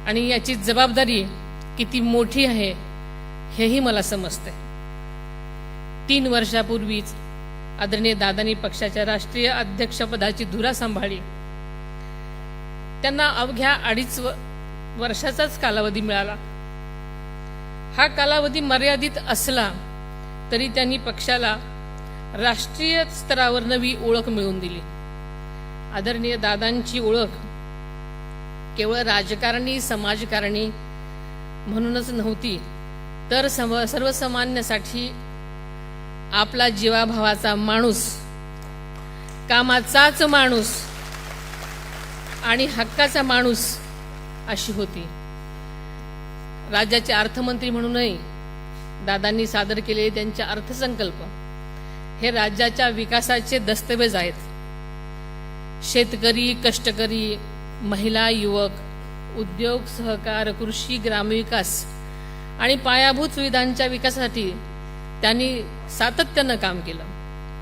आणि याची जबाबदारी किती मोठी आहे हेही मला समजते। 3 वर्षापूर्वीच आदरणीय दादांनी पक्षाच्या राष्ट्रीय अध्यक्षपदाची धुरा सांभाळली। त्यांना अवघ्या 2.5 वर्षाचाच कालावधी मिळाला। हा कालावधी मर्यादित असला तरी त्यांनी पक्षाला राष्ट्रीय स्तरावर नवी ओळख मिळवून दिली। आदरणीय दादांची ओळख केवळ राजकारणी समाजकारणी म्हणूनच नव्हती, तर सर्वसामान्यांसाठी आपला जीवाभावाचा माणूस, कामाचाच माणूस आणि हक्काचा माणूस अशी होती। राज्याचे अर्थमंत्री म्हणूनही दादांनी सादर केलेले त्यांचे अर्थसंकल्प हे राज्याच्या विकासाचे दस्तऐवज आहेत। शेतकरी, कष्टकरी, महिला, युवक, उद्योग, सहकार, कृषी, ग्रामविकास आणि पायाभूत सुविधांच्या विकासासाठी त्यांनी सातत्यानं काम केलं।